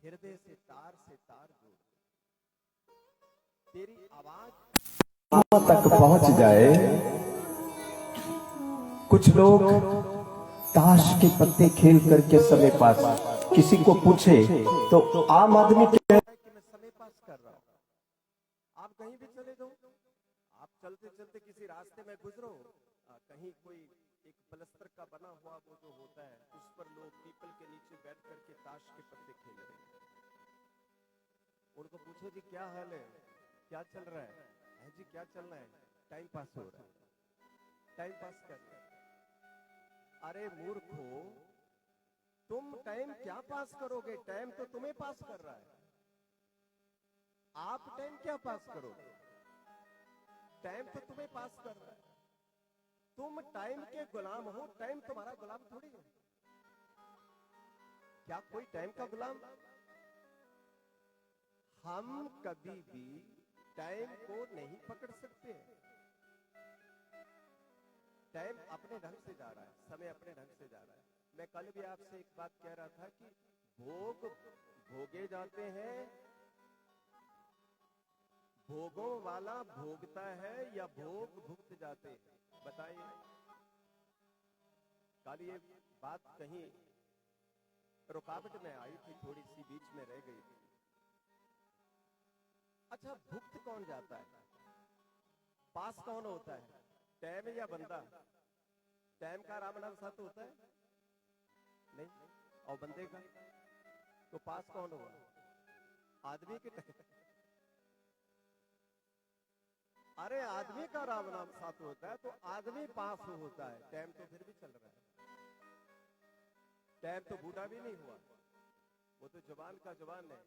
हृदय से तार जोड़, तेरी आवाज तक पहुंच जाए। कुछ लोग ताश के पत्ते खेल करके समय पास, किसी को पूछे तो आम आदमी कि मैं समय पास कर रहा हूं। आप कहीं भी चले जाओ, आप चलते चलते किसी रास्ते में गुजरो, कहीं कोई एक प्लास्टर का बना हुआ वो जो होता है उस पर लोग पीपल के नीचे बैठ करके ताश के पत्ते खेल रहे हैं। उनको पूछो जी क्या हाल है, क्या चल रहा है? जी क्या चल रहा है? टाइम पास हो रहा है, टाइम पास कर रहे हैं। अरे मूर्खो, तुम टाइम क्या पास करोगे? टाइम तो तुम्हें पास कर रहा है। आप टाइम क्या पास करोगे? टाइम तो तुम्हें पास कर रहा है। तुम टाइम के गुलाम हो, टाइम तुम्हारा गुलाम थोड़ी है। क्या कोई टाइम का गुलाम? हम कभी भी टाइम को नहीं पकड़ सकते। टाइम अपने ढंग से जा रहा है, समय अपने ढंग से जा रहा है। मैं कल भी आपसे एक बात कह रहा था कि भोग भोगे जाते हैं, भोगों वाला भोगता है या भोग भुगत जाते हैं? बताइए। कल ये बात कहीं रुकावट में आई थी, थोड़ी सी बीच में रह गई थी। अच्छा, भुगत कौन जाता है? पास कौन होता है? टाइम या बंदा? टाइम का राम नाम साथ होता है नहीं, और बंदे का? तो पास कौन हुआ? आदमी के टाइम। अरे आदमी का राम नाम साथ होता है तो आदमी पास होता है। टाइम तो फिर भी चल रहा है, टाइम तो बूढ़ा भी नहीं हुआ, वो तो जवान का जवान है।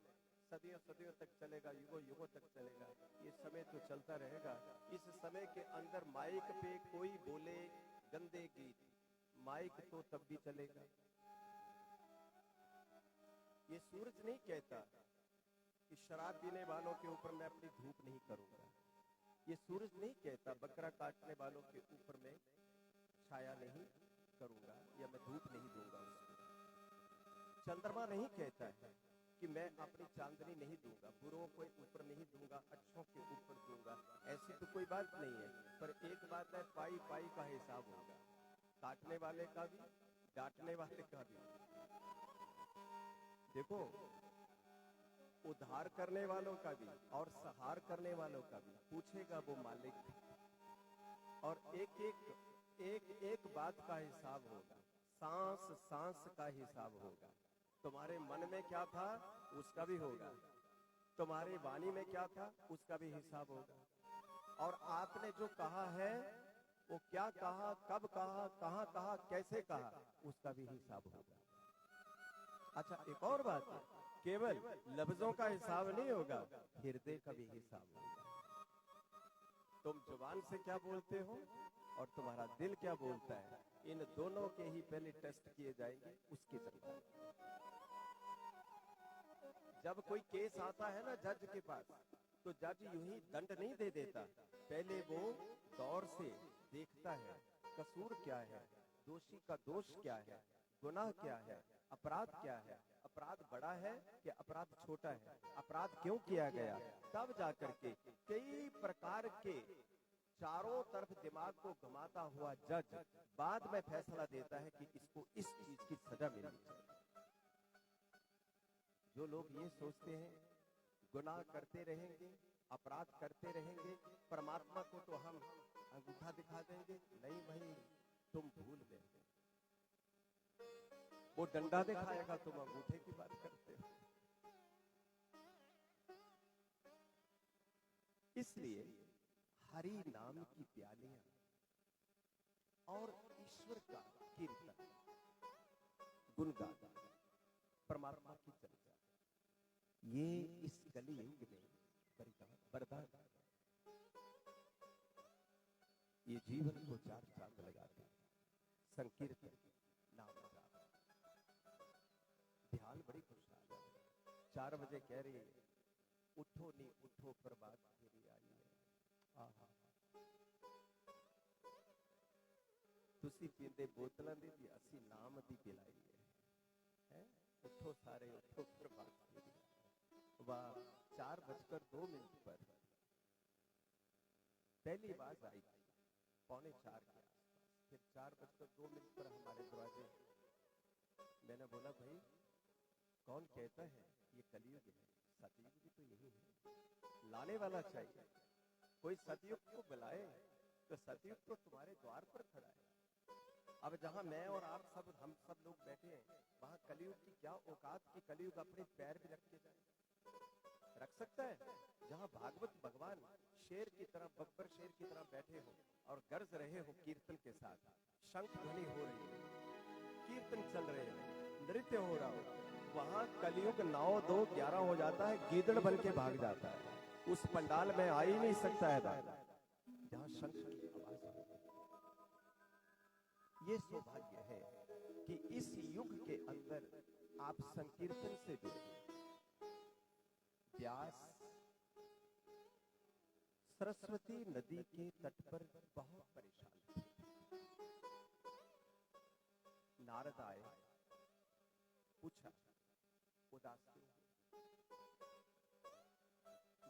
सदियों सदियों तक चलेगा, युगों युगों तक चलेगा। ये समय तो चलता रहेगा। इस समय के अंदर माइक पे कोई बोले गंदे गीत, माइक तो तब भी चलेगा। ये सूरज नहीं कहता कि शराब पीने वालों के ऊपर मैं अपनी धूप नहीं करूंगा। ये सूरज नहीं कहता बकरा काटने वालों के ऊपर मैं छाया नहीं करूंगा या मैं धूप नहीं दूंगा उसको। चंद्रमा नहीं कहता है कि मैं अपनी चांदनी नहीं दूंगा, बुरों के ऊपर नहीं दूंगा, अच्छों के ऊपर दूंगा। ऐसी तो कोई बात नहीं है। पर एक बात है, पाई पाई का हिसाब होगा, काटने वाले का भी, डांटने वाले का भी। देखो, उद्धार करने वालों का भी और सहार करने वालों का भी पूछेगा वो मालिक। और एक एक एक एक बात का हिसाब होगा, सांस सांस का हिसाब होगा। तुम्हारे मन में क्या था उसका भी होगा, तुम्हारी वाणी में क्या था उसका भी हिसाब होगा। और आपने जो कहा है वो क्या कहा, कब कहा, कहां कहा, कैसे कहा, उसका भी हिसाब होगा। अच्छा, एक और बात है, केवल लफ्जों का हिसाब नहीं होगा, हृदय का भी हिसाब होगा। तुम जुबान से क्या बोलते हो और तुम्हारा दिल क्या बोलता है, इन दोनों के ही पहले टेस्ट किए जाएंगे। उसके जरिए जब कोई केस आता है ना जज के पास, तो जज यूं ही दंड नहीं दे देता, पहले वो गौर से देखता है कसूर क्या है, दोषी का दोष क्या है, गुनाह क्या है, अपराध क्या है, अपराध बड़ा है कि अपराध छोटा है, अपराध क्यों किया गया। तब जाकर के कई प्रकार के चारों तरफ दिमाग को घुमाता हुआ जज बाद में फैसला देता है कि इसको इस चीज की सजा मिलनी चाहिए। जो लोग ये सोचते हैं गुनाह करते रहेंगे, अपराध करते रहेंगे, परमात्मा को तो हम अंगूठा दिखा देंगे, नहीं भाई तुम भूल गए, वो डंडा दिखाएगा, तुम अंगूठे की बात करते हो। इसलिए हरि नाम की प्यालियां और ईश्वर का कीर्तन, गुणगान, परमात्मा की चर्चा, ये इस कलियुग में वरदान, ये जीवन को चार चांद लगाते हैं। संकीर्तन, नाम जाप, ध्यान बड़ी खुशहाल है। 4 बजे कह रही है उठो नी उठो प्रभात फेरी आई है। आहा, तुसी पींदे बोतलां दी, असी नाम दी पिलाई है। उठो सारे उठो प्रभात फेरी। वह 4:02 पर पहली आवाज आई, 3:45 के आसपास। फिर 4:02 पर हमारे दरवाजे। मैंने बोला भाई कौन कहता है ये कलयुग है, सतयुग भी तो यही है, लाने वाला चाहिए, कोई सतयुग को बुलाए, तो सतयुग तो तुम्हारे द्वार पर खड़ा है। अब जहां मैं और आप सब हम सब लोग बैठे हैं, वहां कलयुग की क्या औकात की कलयुग अपने पैर भी रख के जाए, रख सकता है? जहां भागवत भगवान शेर की तरह, बब्बर शेर की तरह बैठे हो और गरज रहे हो कीर्तन के साथ, शंख ध्वनि हो रही है, कीर्तन चल रहे हैं, नृत्य हो रहा हो, वहां कलयुग 9-2-11 हो जाता है, गीदड़ बन के भाग जाता है, उस पंडाल में आ ही नहीं सकता है जहां शंख की आवाज हो। ये सौभाग्य है कि इस युग के अंदर आप संकीर्तन से जुड़े। व्यास सरस्वती नदी के तट पर बहुत परेशान थे। नारद आए, पूछा उदास क्यों?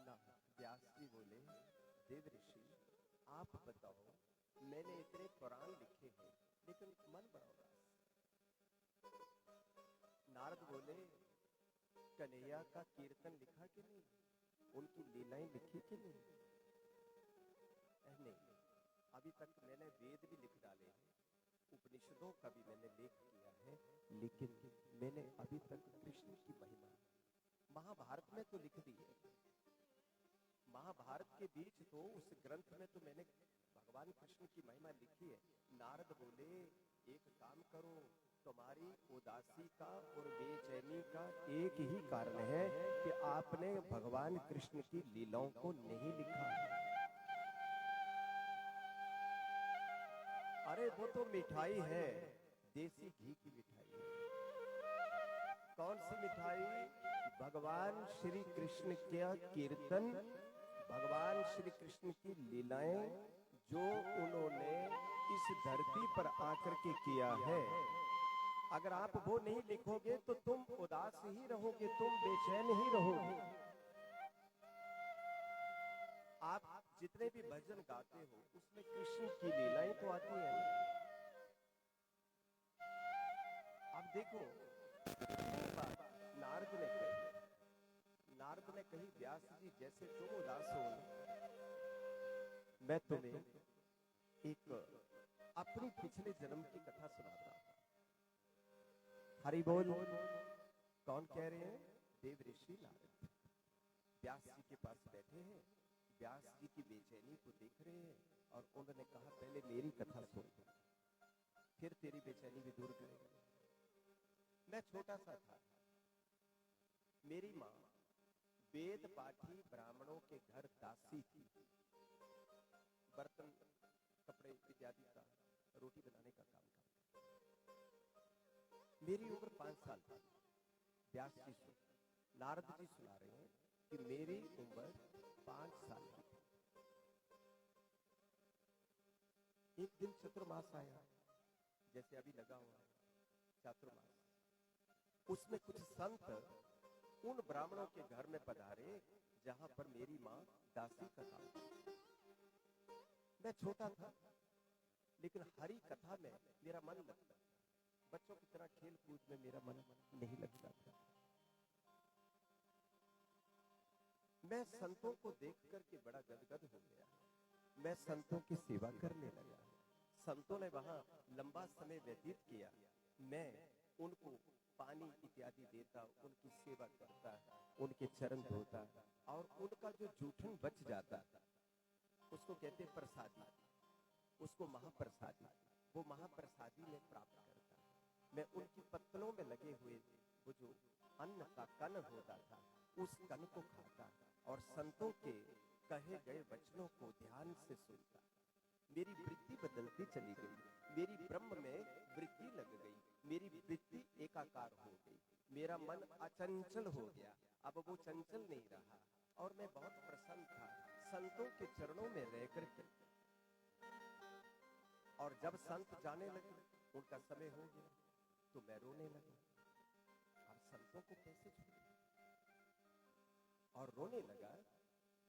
ना व्यास जी बोले, देव ऋषि आप बताओ, मैंने इतने पुराण लिखे हैं लेकिन मन बड़ा उदास। नारद बोले, कन्हैया का कीर्तन लिखा कि नहीं, उनकी लीलाएं लिखी कि नहीं? नहीं, अभी तक मैंने वेद भी लिख डाले हैं, उपनिषदों का भी मैंने लेख किया है, लेकिन मैंने अभी तक कृष्ण की महिमा महाभारत में तो लिख दी है। महाभारत के बीच तो उस ग्रंथ में तो मैंने भगवान कृष्ण की महिमा लिखी है। नारद बोले, एक काम करो, तुम्हारी उदासी का और बेचैनी का एक ही कारण है कि आपने भगवान कृष्ण की लीलाओं को नहीं लिखा। अरे वो तो मिठाई है, देसी घी की मिठाई है। कौन सी मिठाई? भगवान श्री कृष्ण का कीर्तन, भगवान श्री कृष्ण की लीलाएं जो उन्होंने इस धरती पर आकर के किया है। अगर आप वो नहीं लिखोगे तो तुम उदास ही रहोगे, तुम बेचैन ही रहोगे। आप जितने भी भजन गाते हो उसमें कृष्ण की लीलाएं तो आती है। अब देखो बात नारद ने कही, नारद ने कही, व्यास जी जैसे तुम उदास हो, मैं तुम्हें एक अपनी पिछले जन्म की कथा सुनाता हूं। हरि बोल। कौन कह रहे हैं? देव ऋषि नारद व्यास जी के पास बैठे हैं, व्यास जी की बेचैनी को देख रहे हैं और उन्होंने कहा, पहले मेरी कथा सुन, फिर तेरी बेचैनी भी दूर करेगा। मैं छोटा सा था, मेरी माँ वेद पाठी ब्राह्मणों के घर दासी थी, बर्तन कपड़े इत्यादि का, रोटी बनाने का काम करती। मेरी उम्र 5 साल थी। व्यास जी नारद जी सुना रहे हैं कि मेरी उम्र 5 साल की थी। एक दिन चतुर्मास आया, जैसे अभी लगा हुआ है चातुर्मास, उसमें कुछ संत उन ब्राह्मणों के घर में पधारे जहां पर मेरी मां दासी का काम करती। मैं छोटा था लेकिन हरि कथा में मेरा मन लगता था, बच्चों की तरह खेल कूद में मेरा मन नहीं लगता था। मैं संतों को देख करके बड़ा गदगद हो गया। मैं संतों की सेवा करने लगा। संतों ने वहां लंबा समय व्यतीत किया, मैं उनको पानी इत्यादि देता, उनकी सेवा करता, उनके चरण धोता, और उनका जो जूठन बच जाता उसको कहते प्रसादी, उसको महाप्रसादी, वो महाप्रसादी में प्राप्त करता। मैं उनकी पत्तलों में लगे हुए वो जो अन्न का कण होता था उस कण को खाता और संतों के कहे गए वचनों को ध्यान से सुनता। मेरी वृत्ति बदलती चली गई, मेरी ब्रह्म में वृत्ति लग गई, मेरी वृत्ति एकाकार हो गई, मेरा मन अचंचल हो गया, अब वो चंचल नहीं रहा और मैं बहुत प्रसन्न था संतों के चरणों में रह करके। और जब संत जाने लगे, उनका समय हो गया, तो मैं रोने लगा। अब संतों को कैसे छोड़ूं? और रोने लगा।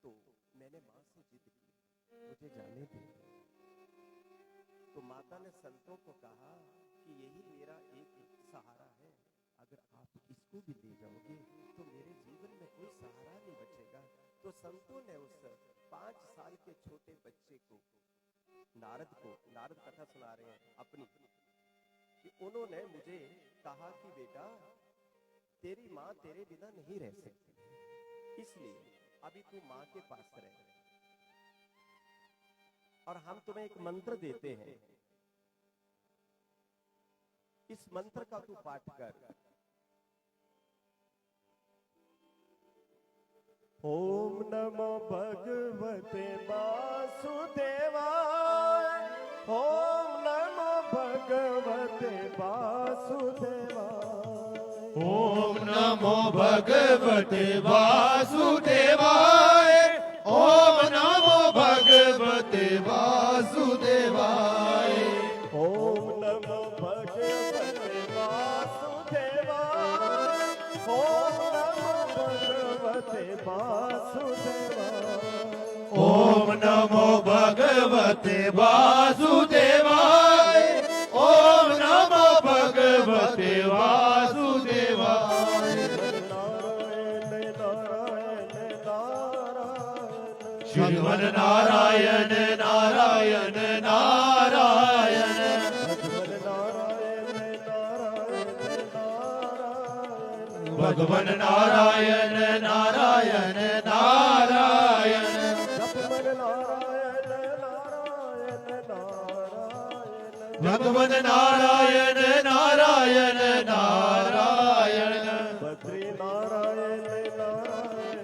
तो मैंने मां से जिद की, मुझे जाने दे। तो माता ने संतों को कहा कि यही मेरा एक सहारा है, अगर आप इसको भी ले जाओगे तो मेरे जीवन में कोई सहारा नहीं बचेगा। तो संतों ने उस 5 साल के छोटे बच्चे को, नारद कथा सुना रहे हैं अपनी, कि उन्होंने मुझे कहा कि बेटा तेरी माँ तेरे बिना नहीं रह सकती, इसलिए अभी तू माँ के पास रह, और हम तुम्हें एक मंत्र देते हैं, इस मंत्र का तू पाठ कर। ओम नमो भगवते वासुदेवाय, ओम नमो भगवते वासुदेवाय, ओम नमो भगवते वासुदेवाय, ओम नमो भगवते वासुदेवाय, ओम नमो भगवते वासुदेवाय, ओम नमो भगवते वासुदेवाय, ओम नमो भगवते वासुदेवाय, ओम नमो भगवते वासुदेवाय। नारायण नारायण नारायण नारायण नारायण भगवान नारायण नारायण नारायण भगवान भगवान नारायण नारायण नारायण नारायण नारायण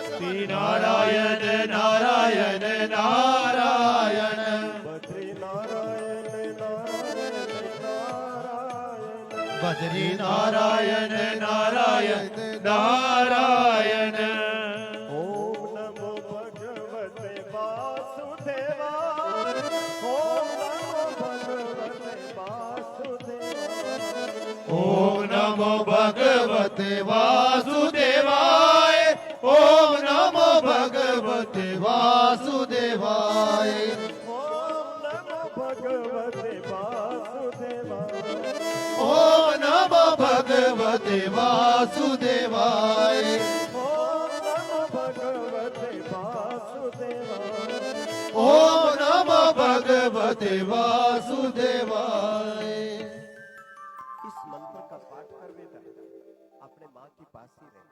बद्री नारायण नारायण नारायण नारायण बद्री नारायण नारायण बद्री नारायण नारायण नारायण। ओम नमो भगवते वासुदेवाय, ओम नमो भगवते वासुदेवाय, ओम नमो भगवते वासुदेवाय, ओम नमो भगवते वासुदेवाय, ओम नमो भगवते वासुदेवाय, ओम नमो भगवते वासुदेवाय, ओम नमो भगवते वासुदेवाय, ओम नमो भगवते वासुदेवाय। इस मंत्र का पाठ कर बेटा, अपने माँ के पास ही रहे।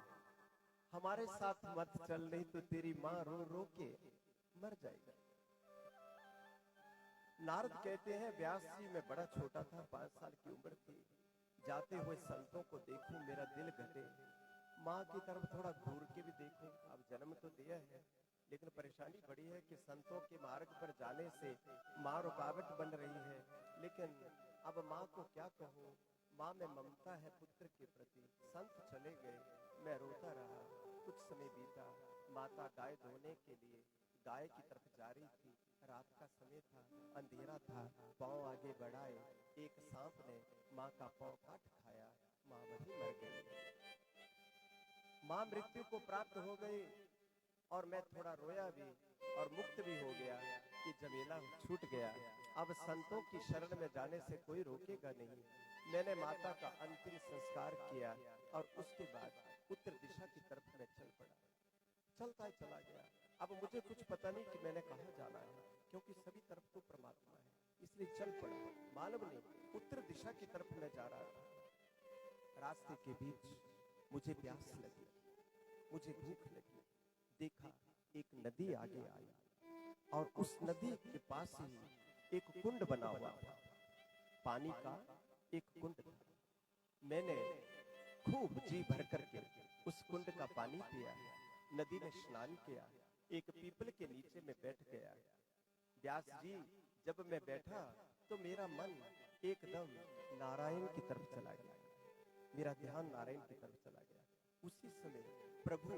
हमारे साथ मत चल, नहीं तो तेरी माँ रो रो के मर जाएगी। नारद कहते हैं, व्यास जी मैं बड़ा छोटा था, 5 साल की उम्र थी, जाते हुए संतों को देखूं मेरा दिल घटे, माँ की तरफ थोड़ा घूर के भी देखूं। अब जन्म तो दिया है, लेकिन परेशानी बड़ी है कि संतों के मार्ग पर जाने से माँ रुकावट बन रही है। लेकिन अब माँ को क्या कहूँ, माँ में ममता है पुत्र के प्रति। संत चले गए, मैं रोता रहा। कुछ समय बीता, माता गाय धोने के लिए गाय की तरफ जा रही थी। रात का समय था, अंधेरा था, पांव आगे बढ़ाए, एक सांप ने माँ का पांव काट खाया, माँ वहीं मर गई। माँ मृत्यु को प्राप्त हो गई और मैं थोड़ा रोया भी और मुक्त भी हो गया कि झमेला छूट गया। अब संतों की शरण में जाने से कोई रोकेगा नहीं। मैंने माता का अंतिम संस्कार किया और उसके बाद उत्तर दिशा की तरफ मैं चल पड़ा। चलता ही चला गया। अब मुझे कुछ पता नहीं कि मैंने कहाँ जाना है, क्योंकि सभी तरफ तो परमात्मा है, इसलिए चल पड़ा। मालूम नहीं उत्तर दिशा की तरफ मैं जा रहा था। रास्ते के बीच मुझे प्यास लगी, मुझे भूख लगी। देखा एक नदी आगे आई और उस नदी के पास ही एक कुंड बना हुआ था, पानी का एक कुंड था। मैंने खूब जी भर करके उस कुंड का पानी पिया, नदी में स्नान किया, एक पीपल के नीचे में बैठ गया। व्यास जी जब मैं बैठा तो मेरा मन एकदम नारायण की तरफ चला गया, मेरा ध्यान नारायण की तरफ चला गया। उसी समय प्रभु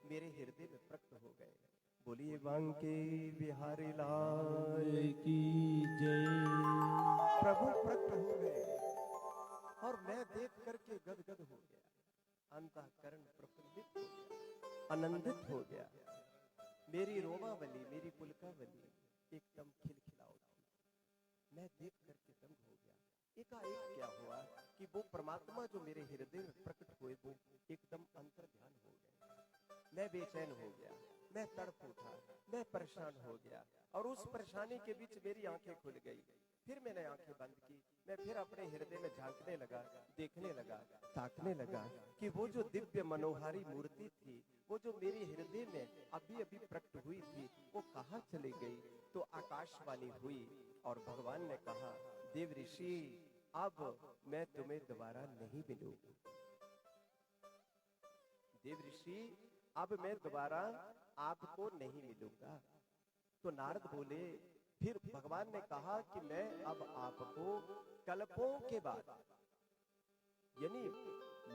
मेरे हृदय में प्रकट हो गए। बोलिए बांके बिहारी लाल की जय। प्रभु प्रकट हो गए और मैं देख करके गदगद हो गया, अंतःकरण प्रफुल्लित हो गया, आनंदित हो गया। मेरी रोमावली, मेरी पुलकावली एकदम खिलखिला उठी। मैं देख करके दंग हो गया। एकाएक क्या हुआ कि वो परमात्मा जो मेरे हृदय में प्रकट हुए वो एकदम अंतर्ध्यान हो गए। मैं बेचैन हो गया, मैं तड़प उठा, मैं परेशान हो गया, और उस परेशानी के बीच मेरी आंखें खुल गई। फिर मैंने आंखें बंद की, मैं फिर अपने हृदय में झांकने लगा, देखने लगा, ताकने लगा कि वो जो दिव्य मनोहारी मूर्ति थी, वो जो मेरे हृदय में अभी अभी प्रकट हुई थी, वो कहाँ चली गई। तो आकाशवाणी हुई और भगवान ने कहा, देव ऋषि अब मैं तुम्हें दोबारा नहीं मिलूंगा। देव ऋषि अब मैं दोबारा आपको नहीं मिलूंगा। तो नारद बोले, फिर भगवान ने कहा कि मैं अब आपको कल्पों के बाद, यानी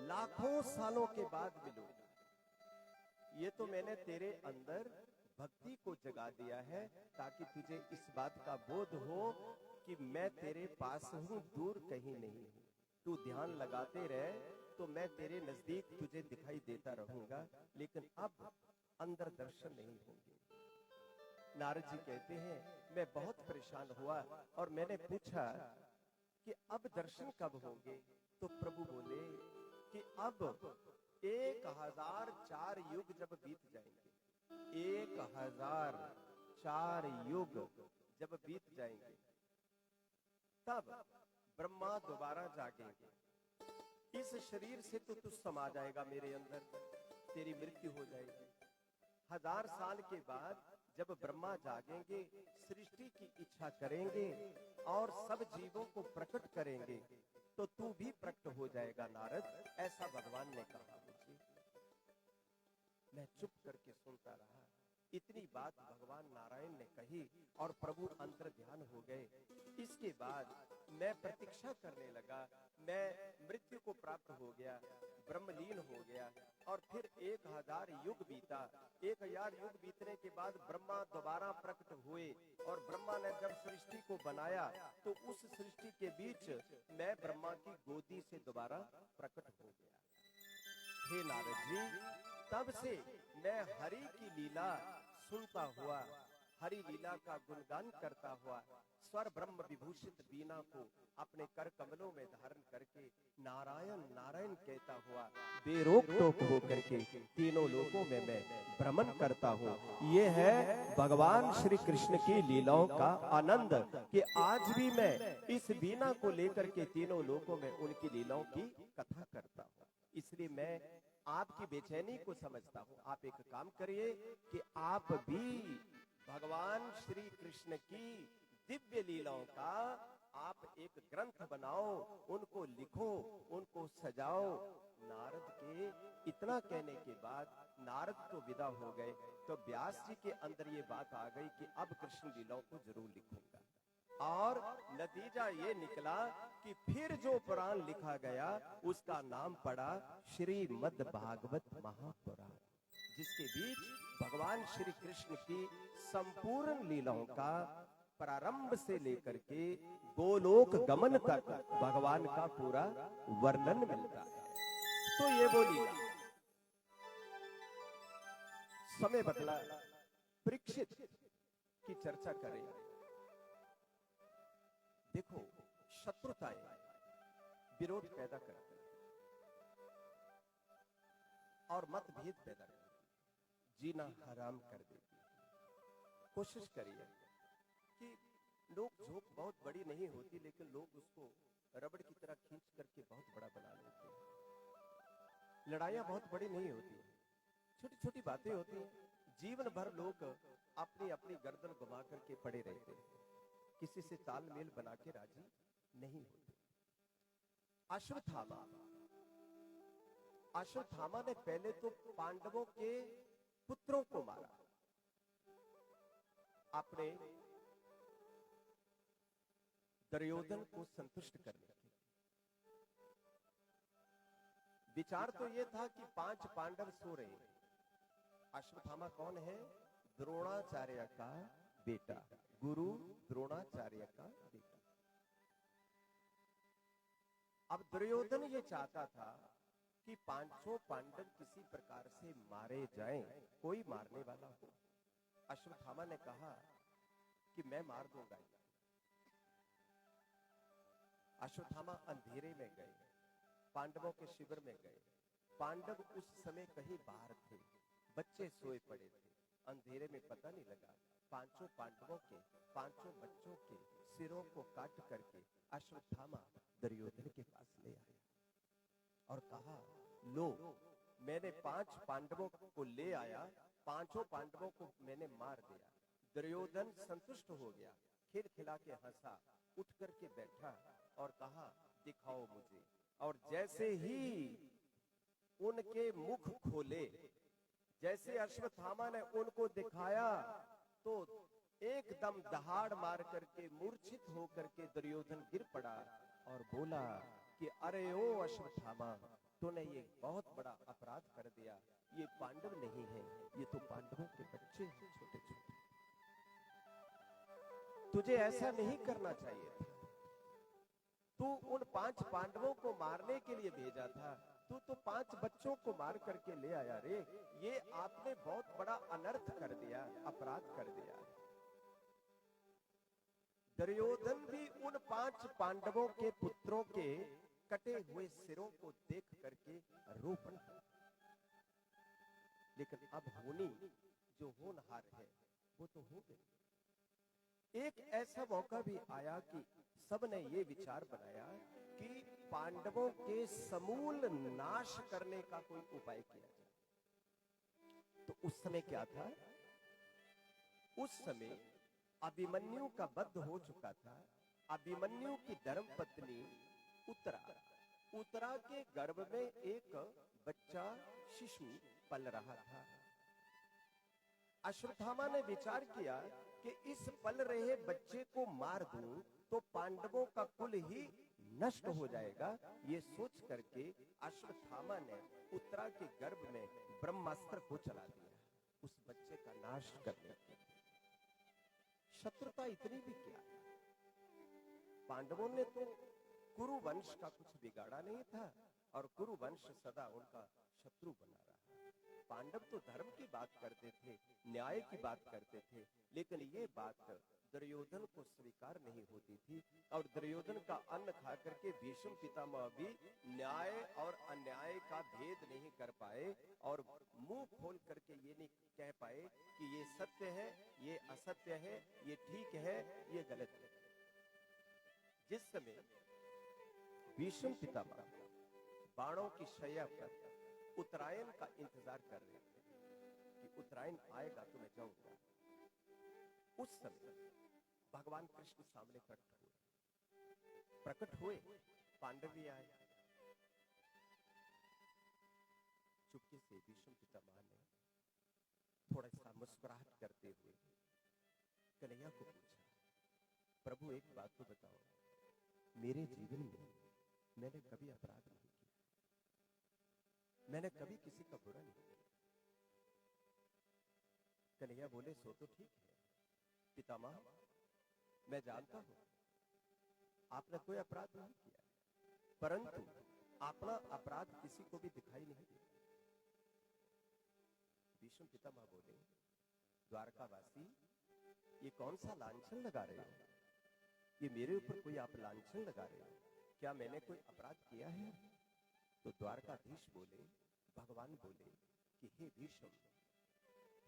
लाखों सालों के बाद मिलूंगा। ये तो मैंने तेरे अंदर भक्ति को जगा दिया है ताकि तुझे इस बात का बोध हो कि मैं तेरे पास हूं, दूर कहीं नहीं हूं। तू ध्यान लगाते रहे तो मैं तेरे नजदीक तुझे दिखाई देता रहूंगा, लेकिन अब अंदर दर्शन नहीं होंगे। नारद जी कहते हैं, मैं बहुत परेशान हुआ और मैंने पूछा कि अब दर्शन कब होंगे। तो प्रभु बोले कि अब 1004 युग जब बीत जाएंगे, 1004 युग जब बीत जाएंगे, तब ब्रह्मा दोबारा जागेंगे। इस शरीर से तो तू समा जाएगा मेरे अंदर, तेरी मृत्यु हो जाएगी। 1000 साल के बाद जब ब्रह्मा जागेंगे, सृष्टि की इच्छा करेंगे और सब जीवों को प्रकट करेंगे, तो तू भी प्रकट हो जाएगा नारद, ऐसा भगवान ने कहा मुझे। मैं चुप करके सुनता रहा। इतनी बात भगवान नारायण ने कही और प्रभु अंतर ध्यान हो गए। इसके बाद मैं प्रतीक्षा करने लगा। मैं मृत्यु को प्राप्त हो गया, ब्रह्मलीन हो गया, और फिर 1000 युग बीता। 1000 युग बीतने के बाद ब्रह्मा दोबारा प्रकट हुए, और ब्रह्मा ने जब सृष्टि को बनाया तो उस सृष्टि के बीच मैं ब्रह्मा की गोदी से दोबारा प्रकट हो गया। हे नारद जी, तब से मैं हरि की लीला सुनता हुआ, हरि लीला का गुणगान करता हुआ, स्वर ब्रह्म विभूषित बीना को अपने कर कमलों में धारण करके नारायण नारायण कहता हुआ बेरोक टोक होकर के तीनों लोकों में मैं भ्रमण करता हूँ। ये है भगवान श्री कृष्ण की लीलाओं का आनंद कि आज भी मैं इस बीना को लेकर के तीनों लोकों में उनकी लीलाओं की कथा करता हूँ। इसलिए मैं आपकी बेचैनी को समझता हूँ। आप एक काम करिए कि आप भी भगवान श्री कृष्ण की दिव्य लीलाओं का आप एक ग्रंथ बनाओ, उनको लिखो, उनको सजाओ। नारद के इतना कहने के बाद नारद तो विदा हो गए, तो व्यास जी के अंदर ये बात आ गई कि अब कृष्ण लीलाओं को जरूर लिखूंगा। और नतीजा ये निकला कि फिर जो पुराण लिखा गया उसका नाम पड़ा श्रीमद् भागवत महापुराण, जिसके बीच भगवान श्री कृष्ण की संपूर्ण लीलाओं का प्रारंभ से लेकर के गोलोक गमन तक भगवान का पूरा वर्णन मिलता है। तो ये वो लीला। समय बदला, परीक्षित की चर्चा करें। देखो, शत्रुताएं विरोध पैदा करती है और मतभेद पैदा करती है, जीना हराम कर देती है। कोशिश करिए कि लोग झोंक बहुत बड़ी नहीं होती, लेकिन लोग उसको रबड़ की तरह खींच करके बहुत बड़ा बना लेते हैं। लड़ाइयां बहुत बड़ी नहीं होती, छोटी छोटी बातें होती हैं। जीवन भर लोग अपनी अपनी गर्दन घुमा करके पड़े रहते हैं, किसी से तालमेल बना के राजी नहीं होते। अश्वत्थामा ने पहले तो पांडवों के पुत्रों को मारा, अपने दुर्योधन को संतुष्ट करने के। विचार तो यह था कि 5 पांडव सो रहे हैं। अश्वत्थामा कौन है? द्रोणाचार्य का बेटा, गुरु द्रोणाचार्य का बेटा। अब दुर्योधन ये चाहता था कि पांचों पांडव किसी प्रकार से मारे जाएं, कोई मारने वाला हो। अश्वत्थामा ने कहा कि मैं मार दूंगा। अश्वत्थामा अंधेरे में गए, पांडवों के शिविर में गए। पांडव उस समय कहीं बाहर थे, बच्चे सोए पड़े थे, अंधेरे में पता नहीं लगा। पांचों पांडवों के, पांचों बच्चों के सिरों को काट करके अश्वत्थामा दुर्योधन के पास ले आया और कहा, लो, मैंने 5 पांडवों को ले आया, पांचों पांडवों को मैंने मार दिया। दुर्योधन संतुष्ट हो गया, खिलखिला के हंसा, उठ करके बैठा और कहा, दिखाओ मुझे। और जैसे ही उनके मुख खोले, जैसे अश्वत्थामा ने उनको दिखाया, तो एकदम दहाड़ मार करके मूर्छित होकर के दुर्योधन गिर पड़ा और बोला कि अरे ओ अश्वत्थामा, तूने ये बहुत बड़ा अपराध कर दिया। ये पांडव नहीं है, ये तो पांडवों के बच्चे हैं, छोटे छोटे। तुझे ऐसा नहीं करना चाहिए था। तू उन 5 पांडवों को मारने के लिए भेजा था, तू तो 5 बच्चों को मार करके ले आया रे। ये आपने बहुत बड़ा अनर्थ कर दिया, अपराध कर दिया। दुर्योधन भी उन 5 पांडवों के पुत्रों के कटे हुए सिरों को देख करके रो पड़ा। लेकिन अब होनी जो होनहार है वो तो हो गई। एक ऐसा मौका भी आया कि सबने ये विचार बनाया कि पांडवों के समूल नाश करने का कोई उपाय किया जाए। तो उस समय क्या था? उस समय अभिमन्यु का वध हो चुका था। अभिमन्यु की धर्मपत्नी उत्तरा के गर्भ में एक बच्चा शिशु पल रहा था। अश्वत्थामा ने विचार किया कि इस पल रहे बच्चे को मार दूं तो पांडवों का कुल ही नष्ट हो जाएगा। ये सोच करके अश्वत्थामा ने उत्तरा के गर्भ में ब्रह्मास्त्र को चला दिया, उस बच्चे का नाश करने के लिए। शत्रुता इतनी भी क्या, पांडवों ने तो कुरु वंश का कुछ बिगाड़ा नहीं था और कुरु वंश सदा उनका शत्रु बना रहा। पांडव तो धर्म की बात करते थे, न्याय की बात करते थे, लेकिन ये बात दुर्योधन को स्वीकार नहीं होती थी। और दुर्योधन का अन्न खा करके भीष्म पितामह भी न्याय और अन्याय का भेद नहीं कर पाए और मुंह खोल करके ये नहीं कह पाए कि ये सत्य है, ये असत्य है, ये ठीक है, ये गलत है। जिस समय भीष्म पितामह बाणों की शैया पर उत्तरायण का इंतजार कर रहे थे कि उत्तरायण आएगा तो मैं जाऊंगा, उस समय भगवान कृष्ण सामने प्रकट हुए। पांडव भी आए। चुपके से भीष्म पितामह ने थोड़ा सा मुस्कुराहट करते हुए कन्हैया को पूछा, प्रभु एक बात तो बताओ, मेरे जीवन में मैंने कभी अपराध नहीं किया, मैंने कभी किसी का बुरा नहीं किया। कन्हैया बोले, सो तो ठीक है पितामह, मैं जानता हूं आपने कोई अपराध नहीं किया, परंतु अपना अपराध किसी को भी दिखाई नहीं दिया। भीष्म पितामह बोले, द्वारकावासी, ये कौन सा लांछन लगा रहे हो? ये मेरे ऊपर कोई आप लांछन लगा रहे हो? क्या मैंने कोई अपराध किया है? तो द्वारकाधीश बोले, भगवान बोले कि हे भीष्म,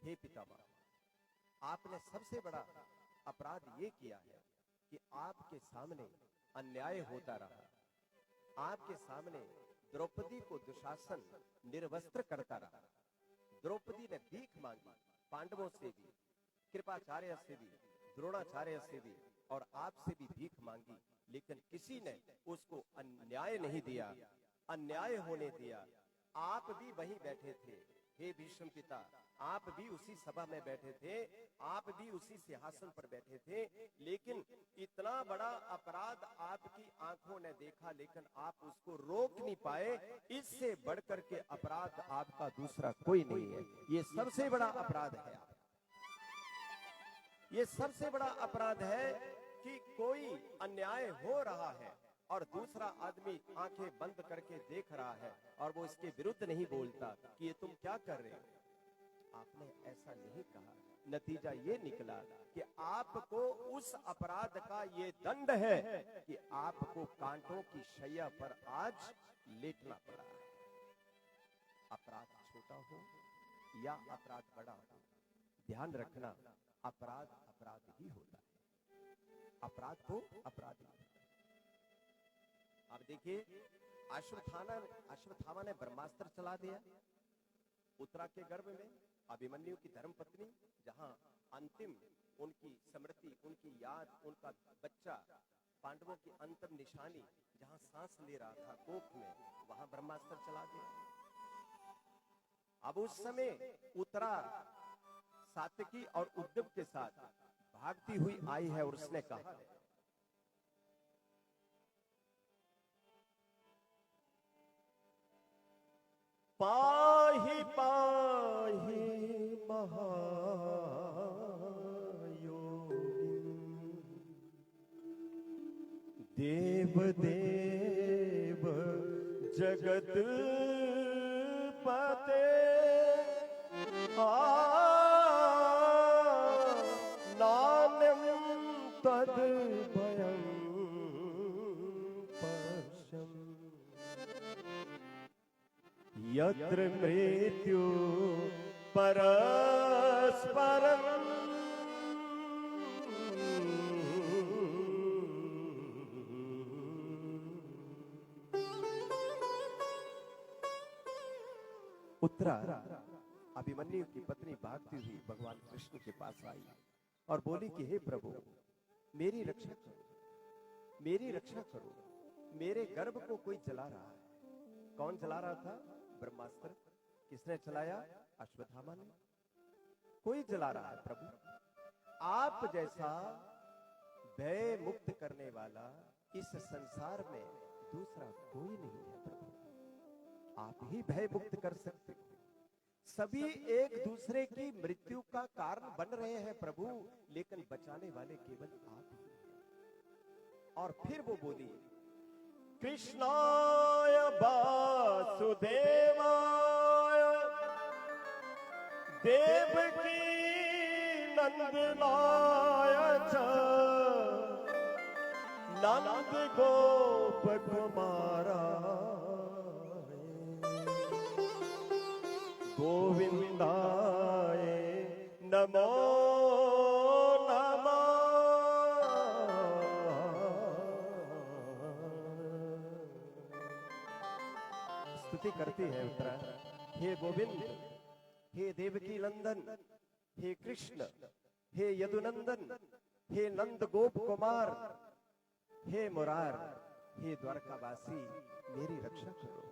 हे पितामह, आपने सबसे बड़ा अपराध ये किया है कि आपके सामने अन्याय होता रहा, आपके सामने द्रौपदी को दुशासन निर्वस्त्र करता रहा। द्रौपदी ने भीख मांगी, पांडवों से भी, कृपाचार्य से भी, द्रोणाचार्य से भी और आपसे भी भीख मांगी, लेकिन किसी ने उसको अन्याय नहीं दिया, अन्याय होने दिया। आप भी वहीं बैठे थे, हे भीष्म पिता, आप भी उसी सभा में बैठे थे, आप भी उसी सिंहासन पर बैठे थे, लेकिन इतना बड़ा अपराध आपकी आंखों ने देखा, लेकिन आप उसको रोक नहीं पाए। इससे बढ़कर के अपराध आपका दूसरा कोई नहीं है। ये सबसे बड़ा अपराध है। ये सबसे बड़ा अपराध है कि कोई अन्याय हो रहा है और दूसरा आदमी आंखें बंद करके देख रहा है और वो इसके विरुद्ध नहीं बोलता कि ये तुम क्या कर रहे हो, आपने ऐसा नहीं कहा। नतीजा ये निकला कि आपको उस अपराध का ये दंड है कि आपको कांटों की शैया पर आज लेटना पड़ा। अपराध छोटा हो या अपराध बड़ा हो, ध्यान रखना, अपराध अपराध ही होता है। अपराध तो अपराध ही होता है। अब देखिए, अश्वत्थामा ने ब्रह्मास्त्र चला दिया उत्तरा के गर्भ में। अभिमन्यु की धर्मपत्नी, जहां अंतिम उनकी स्मृति, उनकी याद, उनका बच्चा, पांडवों की अंतिम निशानी जहां सांस ले रहा था कोख में, वहां ब्रह्मास्त्र चला दिया। अब उस समय उत्तरा सात्यकी और उद्धव के साथ भागती हुई आई है और उसने कहा है, पाहि पाहि महायोगिन, देव देव जगत पते, नान्यं तद भयं पश्यम्, यत्र मृत्यु परस्परम्, उत्तरा अभिमन्यु की पत्नी भागती हुई भगवान कृष्ण के पास आई और बोली कि हे प्रभु, मेरी रक्षा करो, मेरी रक्षा करो, मेरे गर्भ को कोई जला रहा है। कौन जला रहा था? ब्रह्मास्त्र। किसने चलाया? अश्वत्थामा ने। कोई जला रहा है प्रभु। आप जैसा भय मुक्त करने वाला इस संसार में दूसरा कोई नहीं है प्रभु। आप ही भय मुक्त कर सकते हो। सभी एक दूसरे की मृत्यु का कारण बन रहे हैं प्रभु, लेकिन बचाने वाले केवल आप ही हैं। और फिर वो बोली, कृष्णाय वासुदेवाय देवकी नंदनाय च नंद गोप कुमाराय गोविंदाय नमो नमः। स्तुति करती है उत्तरा, हे गोविंद, हे देवकी नंदन, हे कृष्ण, हे यदुनंदन, हे नंद गोप कुमार, हे मुरार, हे द्वारकावासी, मेरी रक्षा करो।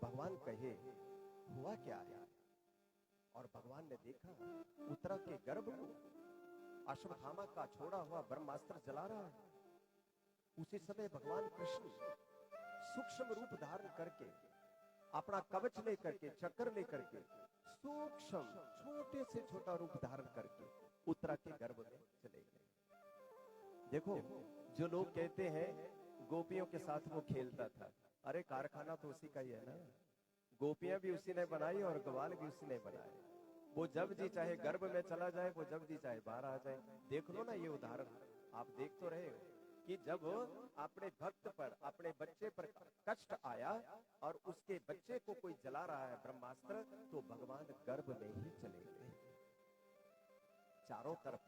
भगवान कहे, हुआ क्या है? और भगवान ने देखा उत्तरा के गर्भ को अश्वत्थामा का छोड़ा हुआ ब्रह्मास्त्र जला रहा है। उसी समय भगवान कृष्ण सूक्ष्म रूप धारण करके, अपना कवच लेकर के, चक्र लेकर के, सूक्ष्म छोटे से छोटा रूप धारण करके उत्तरा के गर्भ में चले गए। देखो, जो लोग कहते हैं गोपियों के साथ वो खेलता था, अरे कारखाना तो उसी का ही है ना। गोपियां भी उसी ने बनाई और ग्वाल भी उसी ने बनाए। वो जब जी चाहे गर्भ में चला जाए, वो जब जी चाहे बाहर आ जाए। देख लो ना ये उदाहरण, आप देख तो रहे हो कि जब अपने भक्त पर, अपने बच्चे पर कष्ट आया और उसके बच्चे को कोई जला रहा है ब्रह्मास्त्र, तो भगवान गर्भ में ही चले गए। चारों तरफ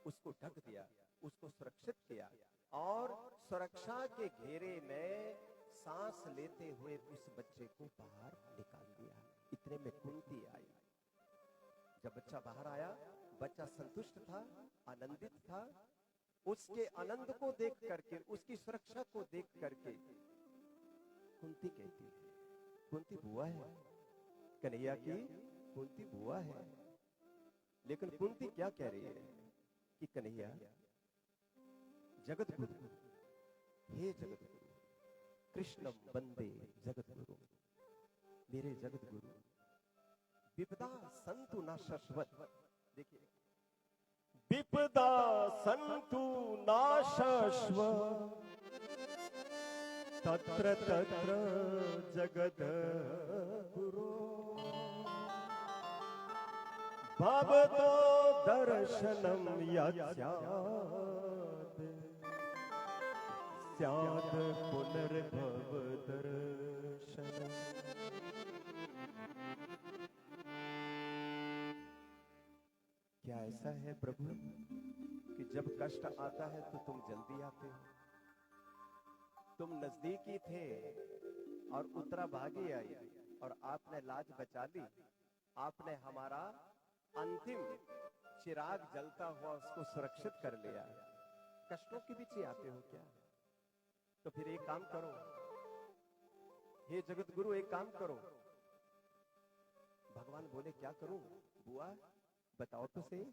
उसको ढक दिया, उसको सुरक्षित किया और सुरक्षा के घेरे में सांस लेते हुए उस बच्चे को बाहर निकाल दिया। इतने में कुंती आई। जब बच्चा बाहर आया, बच्चा संतुष्ट था, आनंदित था। उसके आनंद को देख करके, उसकी सुरक्षा को देख करके कुंती कहती है, कुंती बुआ है, कन्हैया की कुंती बुआ है। लेकिन कुंती क्या कह रही है कि कन्हैया, जगत गुरु, हे जगत गुरु, कृष्ण वंदे जगत गुरु, मेरे जगत गुरु, विपदा संतु न शश्वत। देखिए, विपदा संतु न शश्वत, तत्र तत्र जगद गुरु भवतो दर्शनम यस्यात् स्यात् पुनर्भव दर्शनम। क्या ऐसा है प्रभु कि जब कष्ट आता है तो तुम जल्दी आते हो? तुम नजदीकी थे और उत्तरा भागी आई और आपने लाज बचा ली। आपने हमारा अंतिम चिराग जलता हुआ उसको सुरक्षित कर लिया। कष्टों के बीच ही आते हो क्या? तो फिर एक काम करो, हे जगत गुरु, एक काम करो। भगवान बोले क्या करूं? बुआ बताओ तो सही।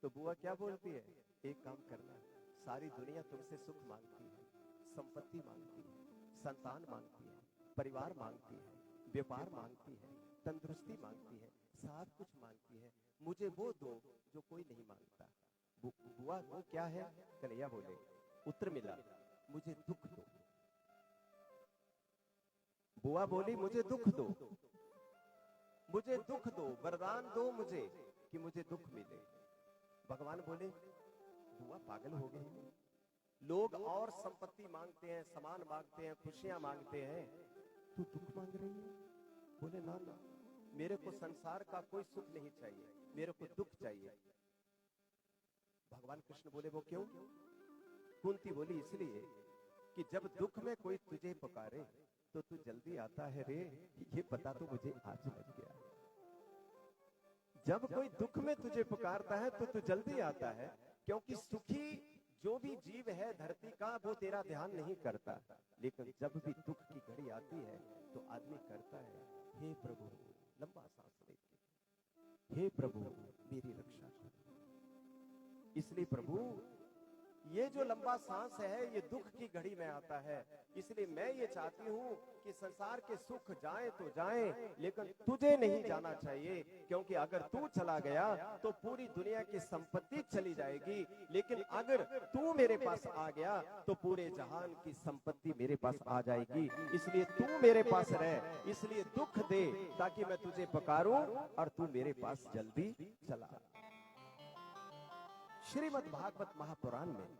तो बुआ क्या बोलती है? एक काम करना, सारी दुनिया तुमसे सुख मांगती है, संपत्ति मांगती है, संतान मांगती है, परिवार मांगती है, व्यापार मांगती है, तंदुरुस्ती मांगती है, सब कुछ मांगती है। मुझे वो दो जो कोई नहीं मांगता। बुआ वो क्या है? कन्हैया बोले, उत्तर मिला, मुझे दुख दो। बुआ बोली मुझे दुख दो, मुझे दुख दो, वरदान दो मुझे कि मुझे दुख मिले। भगवान बोले बुआ पागल हो गई, लोग और संपत्ति मांगते हैं, सामान मांगते हैं, खुशियां मांगते हैं, तू दुख मांग रही है? बोले ना ना, मेरे को संसार का कोई सुख नहीं चाहिए, मेरे को दुख चाहिए। भगवान कृष्ण बोले वो क्यों? कुंती बोली इसलिए कि जब दुख में कोई तुझे पुकारे तो तू जल्दी आता है रे, ये पता तो मुझे आज लग गया। जब कोई दुख में तुझे पुकारता है तो तू जल्दी आता है, क्योंकि सुखी जो भी जीव है धरती का वो तेरा ध्यान नहीं करता, लेकिन जब भी दुख की घड़ी आती है तो आदमी करता है, हे प्रभु लंबा सांस लेके, हे प्रभु मेरी रक्षा करो। इसलिए प्रभु ये जो लंबा सांस है ये दुख की घड़ी में आता है। इसलिए मैं ये चाहती हूँ कि संसार के सुख जाए तो जाए, लेकिन तुझे नहीं जाना चाहिए, क्योंकि अगर तू चला गया तो पूरी दुनिया की संपत्ति चली जाएगी, लेकिन अगर तू मेरे पास आ गया तो पूरे जहान की संपत्ति मेरे पास आ जाएगी। इसलिए तू मेरे पास रह, इसलिए दुख दे ताकि मैं तुझे पुकारूं और तू मेरे पास जल्दी चला। श्रीमद् भागवत महापुराण में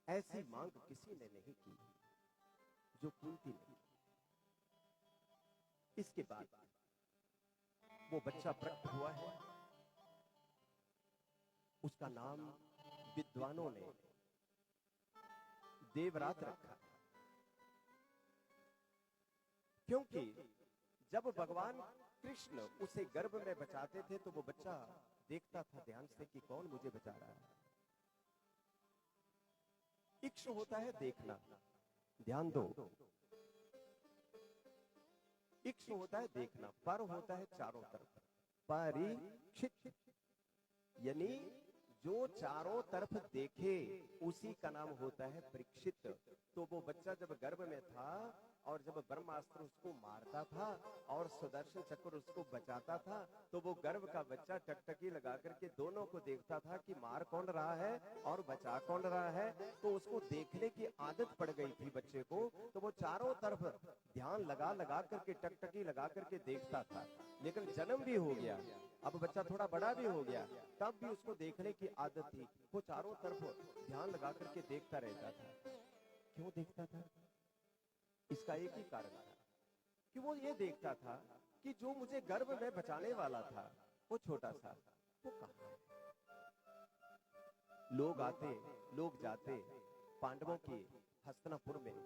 ऐसी मांग किसी ने नहीं की जो कुंती ने की। इसके बाद वो बच्चा प्रकट हुआ है, उसका नाम विद्वानों ने देवरात रखा, क्योंकि जब भगवान कृष्ण उसे गर्भ में बचाते थे तो वो बच्चा देखता था ध्यान से कि कौन मुझे बचा रहा है। इक्ष होता है देखना, ध्यान दो, इक्ष होता है देखना, पर होता है चारों तरफ, परीक्षित, यानी जो चारों तरफ देखे उसी का नाम होता है परीक्षित। तो वो बच्चा जब गर्भ में था और जब ब्रह्मास्त्र उसको मारता था और सुदर्शन चक्र उसको बचाता था, तो वो गर्भ का बच्चा टकटकी लगा करके दोनों को देखता था कि मार कौन रहा है और बचा कौन रहा है। तो उसको देखने की आदत पड़ गई थी बच्चे को, तो वो चारों तरफ ध्यान लगा लगा करके टकटकी लगा करके देखता था। लेकिन जन्म भी हो गया, अब बच्चा थोड़ा बड़ा भी हो गया, तब भी उसको देखने की आदत थी, वो चारों तरफ ध्यान लगा करके देखता रहता था। क्यों देखता था? इसका एक ही कारण था कि वो ये देखता था कि जो मुझे गर्भ में बचाने वाला था वो छोटा सा, वो कहां है? लोग आते लोग जाते, पांडवों की हस्तिनापुर में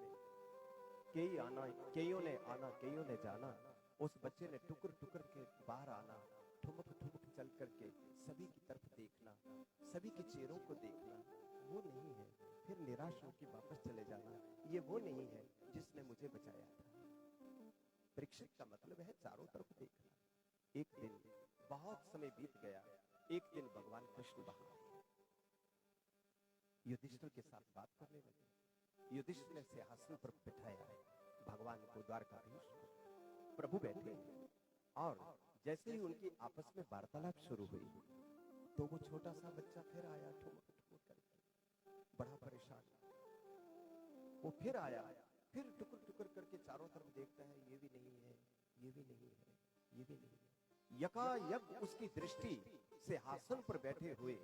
कईयों ने आना कईयों ने जाना, उस बच्चे ने टुकर टुकर के बाहर आना, ठुमक ठुमक चल करके सभी की तरफ देखना, सभी के चेहरों को देखना, वो नहीं है, फिर निराश होकर वापस चले जाना, ये वो नहीं है जिसने मुझे बचाया था। परीक्षित का मतलब है चारों तरफ देखना। एक दिन, बहुत समय बीत गया, एक दिन भगवान कृष्ण बाहर युधिष्ठिर के साथ बात करने लगे। युधिष्ठिर ने सिंहासन पर बिठाया है भगवान को, द्वारकाधीश को, प्रभु बैठे और जैसे ही उनकी आपस में वार्तालाप शुरू हुई तो वो छोटा सा बच्चा फिर आया ठुमक ठुमक करके, बड़ा परेशान। वो फिर आया, फिर टुकुर टुकुर करके चारों तरफ देखता है, ये भी नहीं है, ये भी नहीं है, ये भी नहीं है। यकायक उसकी दृष्टि सिंहासन पर बैठे हुए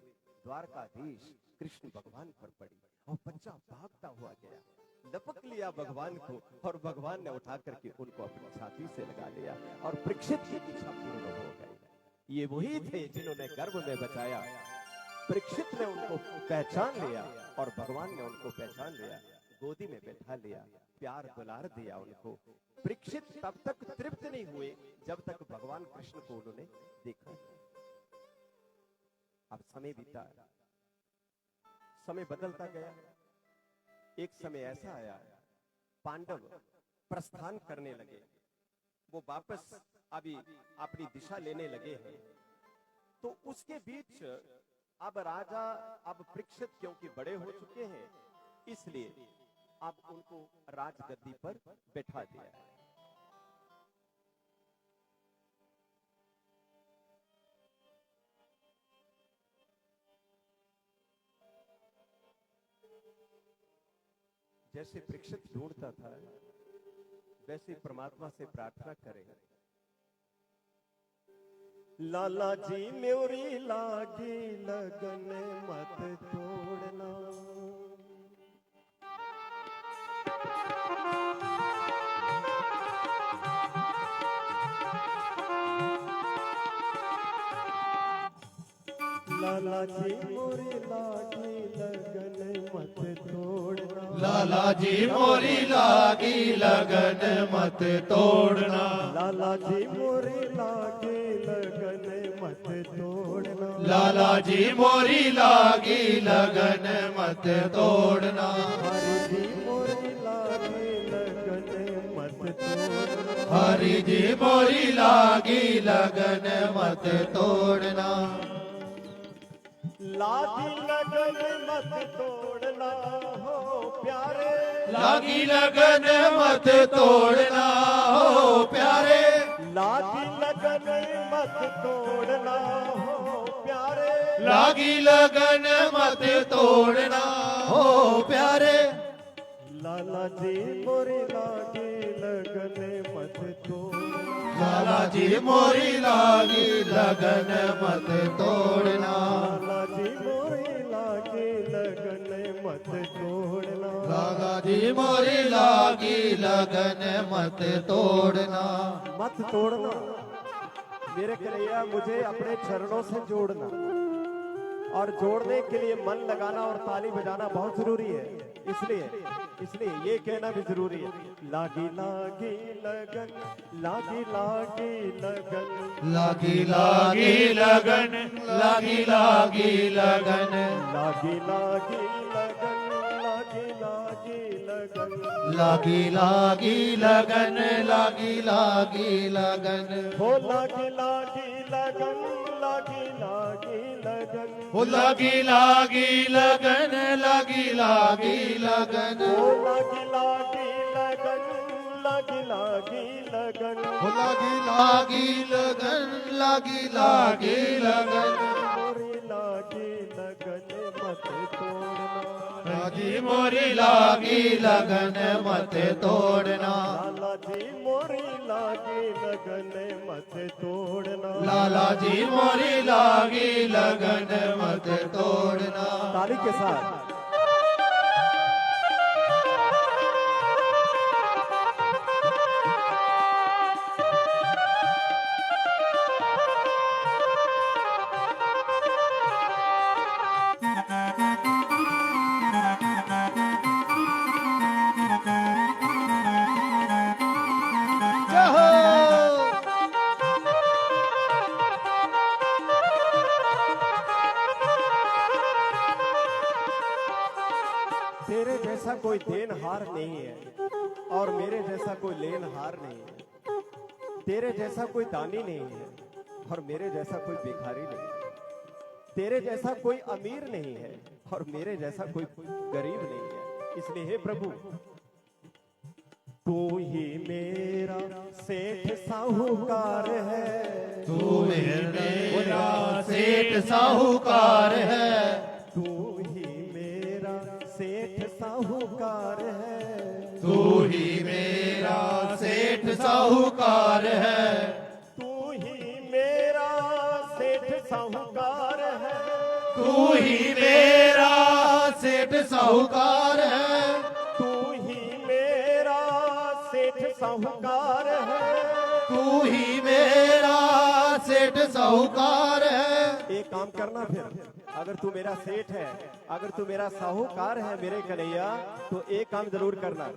द्वारकाधीश कृष्ण भगवान पर पड़ी और बच्चा भागता हुआ गया, लपक लिया भगवान को और भगवान ने उठा करके उनको अपनी छाती से लगा लिया और परीक्षित की इच्छा पूर्ण हो गई। ये वही थे जिन्होंने गर्भ में बचाया। परीक्षित ने उनको पहचान लिया और भगवान ने उनको पहचान लिया, गोदी में बैठा लिया, प्यार दुलार दिया उनको। परीक्षित तब तक तृप्त नहीं हुए जब तक भगवान कृष्ण को उन्होंने देखा। अब समय बीता, समय बदलता गया। एक समय ऐसा आया, पांडव प्रस्थान करने लगे, वो वापस अभी अपनी दिशा लेने लगे हैं। तो उसके बीच अब राजा, अब परीक्षित क्योंकि बड़े हो चुके हैं, इसलिए अब उनको राजगद्दी पर बैठा दिया है। जैसे परीक्षित ढूंढता था, वैसे परमात्मा से प्रार्थना करें, लाला जी मेरी लागी लगन मत तोड़ना। लाला जी मोरी लागी लगन मत तोड़ना। लाला जी मोरी लागी लगन मत तोड़ना। लाला जी मोरी लागी लगन मत तोड़ना। लाला जी मोरी लागी लगन मत तोड़ना। हरि जी मोरी लागी लगन मत तोड़ना। हरि जी मोरी लागी लगन मत तोड़ना। लागी लगन मत तोड़ना हो प्यारे। लागी लगन मत तोड़ना हो प्यारे। लागी लगन मत तोड़ना हो प्यारे। लागी लगन मत तोड़ना हो प्यारे। लाला जी मोरी लागी लगन मत तोड़ना। लाला जी मोरी लागी लगन मत तोड़ना। लाला जी मोरी लागी लगन मत तोड़ना। लाला जी मोरी लागी लगन मत तोड़ना। मत तोड़ना मेरे कन्हैया, मुझे अपने चरणों से जोड़ना, और जोड़ने के लिए मन लगाना और ताली बजाना बहुत जरूरी है। इसलिए ये कहना भी जरूरी है, लागी लागी लगन, लागी लागी लगन, लागी लागी लगन, लागी लागी लगन, लागी लागी लगन, लागी लागी लगन, लागी लागी लगन, लागी लागी लगन, हो लागी लागी लगन, लागी लागी लगन, हो लागी लागी लगन, लागी लागी लगन, हो लागी लागी लगन, लागी लागी लगन, हो लागी लागी लगन, लागी लागी लगन, मोरी लागी लगन मत तोड़ना। लागी मोरी लागी लगन मत तोड़ना। लाला जी मोरी लागी लगन मत तोड़ना। लाला जी मोरी लागी लगन मत तोड़ना। ताली के साथ तेरे जैसा कोई देनहार नहीं है और मेरे जैसा कोई लेनहार नहीं है। तेरे जैसा कोई दानी नहीं है और मेरे जैसा कोई भिखारी नहीं है। तेरे जैसा कोई अमीर नहीं है और मेरे जैसा कोई गरीब नहीं है। इसलिए हे प्रभु, तू ही मेरा सेठ साहूकार है। तू मेरा सेठ साहूकार है। तू ही मेरा सेठ साहूकार है। साहूकार है। तू ही मेरा सेठ साहूकार है। तू ही मेरा सेठ साहूकार है। तू ही मेरा सेठ साहूकार है। तू ही मेरा सेठ साहूकार है। एक काम करना फिर, अगर तू मेरा सेठ है, अगर तू मेरा साहूकार है मेरे कन्हैया, तो एक काम जरूर करना,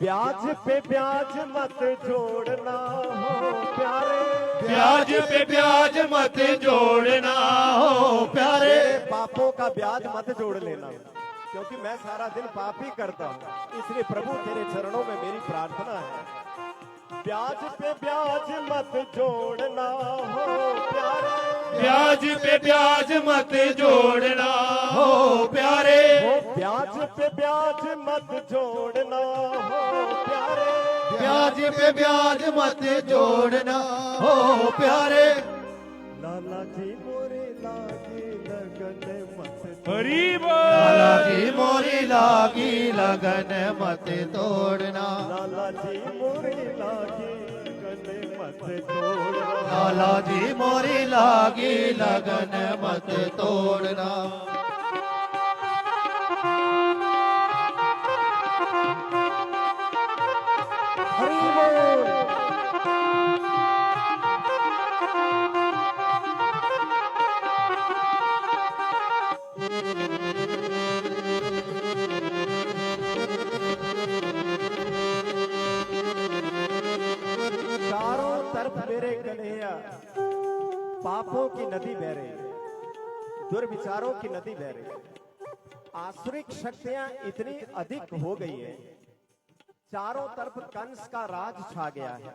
ब्याज पे ब्याज मत जोड़ना हो प्यारे। ब्याज पे ब्याज मत जोड़ना हो प्यारे। मेरे पापों का ब्याज मत जोड़ लेना, क्योंकि मैं सारा दिन पाप ही करता हूँ। इसलिए प्रभु तेरे चरणों में मेरी प्रार्थना है, ब्याज पे ब्याज मत जोड़ना हो प्यारे। ब्याज पे ब्याज मत जोड़ना हो प्यारे। ब्याज पे ब्याज मत जोड़ना हो प्यारे। ब्याज पे ब्याज मत जोड़ना हो प्यारे। लाला जी मोरे लागे लगन मत हरी बोल। लाला जी मोरी लागी लगन मत तोड़ना। लाला जी मोरे लागे लगन मत तोड़ना। लाला जी मोरी लागी लगन मत तोड़ना। हरि बोल। चारों तरफ मेरे कन्हैया पापों की नदी बह रही है, दुर्विचारों की नदी बह रही है। आसुरिक शक्तियां इतनी अधिक हो गई है, चारों तरफ कंस का राज छा गया है,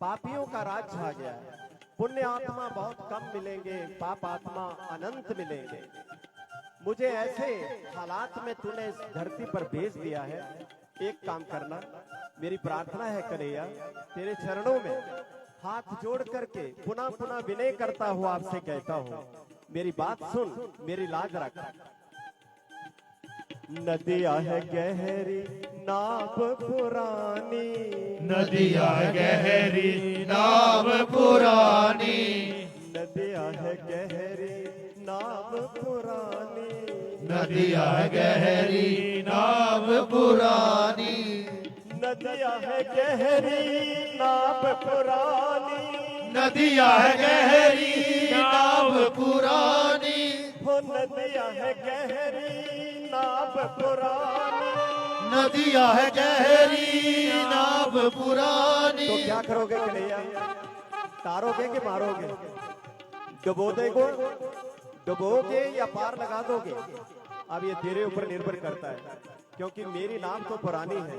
पापियों का राज छा गया है। पुण्य आत्मा बहुत कम मिलेंगे, पाप आत्मा अनंत मिलेंगे। मुझे ऐसे हालात में तूने इस धरती पर भेज दिया है। एक काम करना, मेरी प्रार्थना है कन्हैया, तेरे चरणों में हाथ जोड़ करके पुनः पुनः विनय करता हुआ आपसे कहता हूँ, मेरी बात सुन, मेरी लाज रख। नदिया है गहरी नाव पुरानी। नदिया गहरी नाव पुरानी। नदिया है गहरी नाव पुरानी। नदिया गहरी नाव पुरानी। नदिया है गहरी नाव पुरानी। नदिया गहरी नाव पुरानी। हो नदिया है गहरी नाव पुरानी। नदिया गहरी नाव पुरानी। तो क्या करोगे कन्हैया, तारोगे कि मारोगे? डुबो देगो, डुबोगे या पार लगा दोगे? अब ये तेरे ऊपर निर्भर करता है, क्योंकि मेरी नाव तो पुरानी है,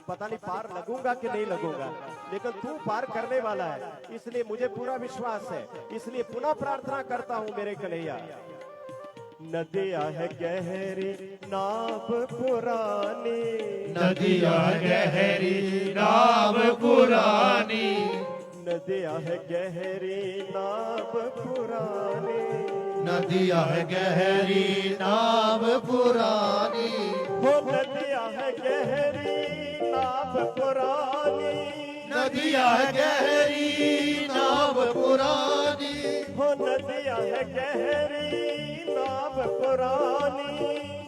पता नहीं पार लगूंगा कि नहीं लगूंगा, लेकिन तू पार करने वाला है, इसलिए मुझे पूरा विश्वास है। इसलिए पुनः प्रार्थना करता हूं मेरे कन्हैया। नदिया है गहरी नाव पुरानी। नदिया गहरी नाव पुरानी। नदिया है गहरी नाव पुरानी। नदिया गहरी नाव पुरानी। हो नदिया है गहरी नाव पुरानी। नदिया गहरी नाव पुरानी। हो नदिया है गहरी नाव पुरानी।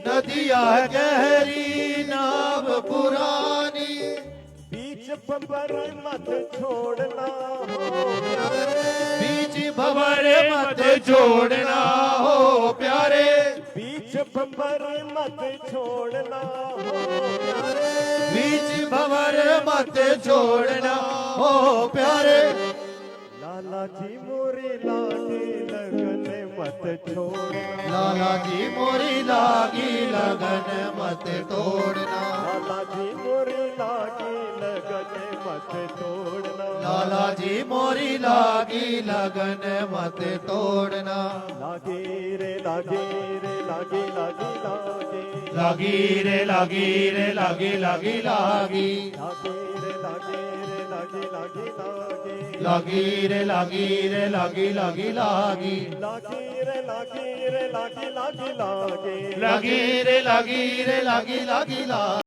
नदिया गहरी नाव पुरानी। बीच बंबर मत छोड़ना हो, बीच भंवर मत जोड़ना हो प्यारे। बीच बंबर मत छोड़ना हो प्यारे। बीच भंवर मत जोड़ना हो प्यारे। लाला जी मोरे लागे लगन मत छोड़ना। लाला जी मोरी लागी लगन मत तोड़ना। लाला जी मोरे लागे लगन मत तोड़ना। लाला जी मोरी लागी लगन मत तोड़ना। लागे रे लागे रे लागे लागे लागे। लागी रे लागी रे लागी लागी लागी। लागे रे लागे रे लागे लागे लागे। लागी रे लागी रे लागी लागी लागी। लागे रे लागे रे लागे लागे लागे। लागी रे लागी रे लागी लागी लागी।